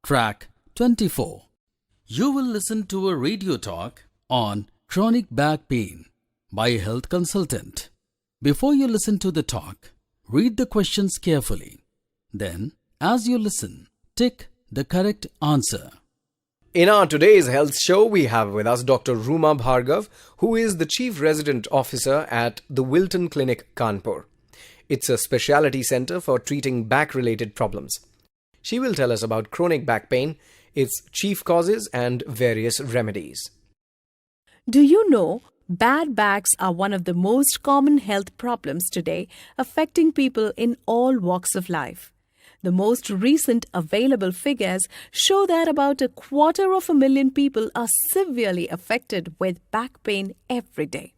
Track 24. You will listen to a radio talk on chronic back pain by a health consultant. Before you listen to the talk, read the questions carefully. Then, as you listen, tick the correct answer. In our today's health show, we have with us Dr. Ruma Bhargav, who is the Chief Resident Officer at the Wilton Clinic, Kanpur. It's a specialty center for treating back-related problems. She will tell us about chronic back pain, its chief causes and various remedies. Do you know bad backs are one of the most common health problems today, affecting people in all walks of life? The most recent available figures show that about 250,000 people are severely affected with back pain every day.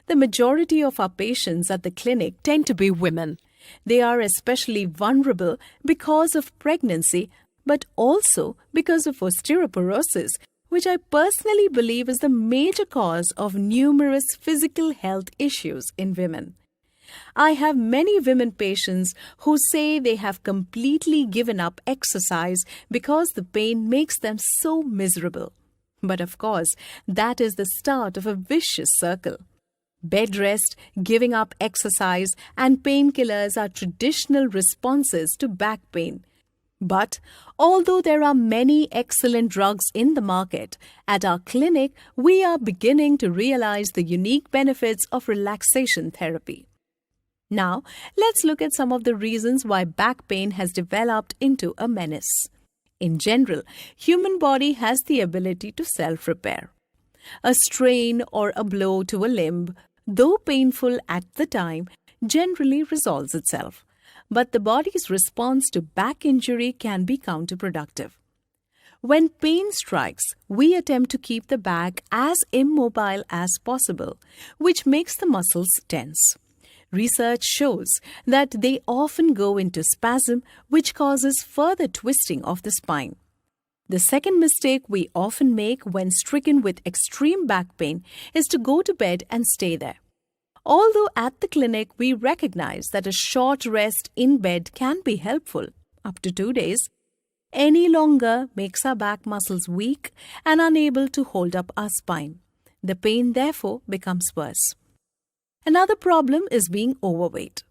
The majority of our patients at the clinic tend to be women. They are especially vulnerable because of pregnancy, but also because of osteoporosis, which I personally believe is the major cause of numerous physical health issues in women. I have many women patients who say they have completely given up exercise because the pain makes them so miserable. But of course, that is the start of a vicious circle. Bed rest, giving up exercise, and painkillers are traditional responses to back pain. But although there are many excellent drugs in the market, at our clinic we are beginning to realize the unique benefits of relaxation therapy. Now, let's look at some of the reasons why back pain has developed into a menace. In general, human body has the ability to self-repair. A strain or a blow to a limb, though painful at the time, generally resolves itself. But the body's response to back injury can be counterproductive. When pain strikes, we attempt to keep the back as immobile as possible, which makes the muscles tense. Research shows that they often go into spasm, which causes further twisting of the spine. The second mistake we often make when stricken with extreme back pain is to go to bed and stay there. Although at the clinic we recognize that a short rest in bed can be helpful, up to 2 days, any longer makes our back muscles weak and unable to hold up our spine. The pain therefore becomes worse. Another problem is being overweight.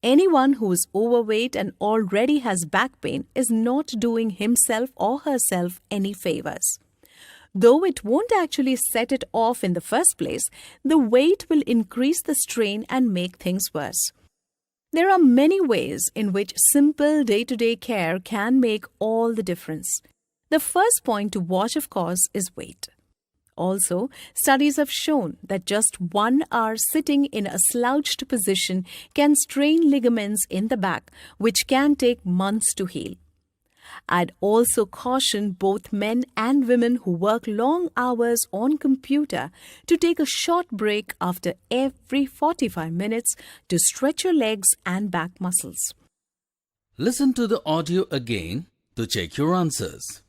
Anyone who is overweight and already has back pain is not doing himself or herself any favors. Though it won't actually set it off in the first place, the weight will increase the strain and make things worse. There are many ways in which simple day-to-day care can make all the difference. The first point to watch, of course, is weight. Also, studies have shown that just 1 hour sitting in a slouched position can strain ligaments in the back, which can take months to heal. I'd also caution both men and women who work long hours on computer to take a short break after every 45 minutes to stretch your legs and back muscles. Listen to the audio again to check your answers.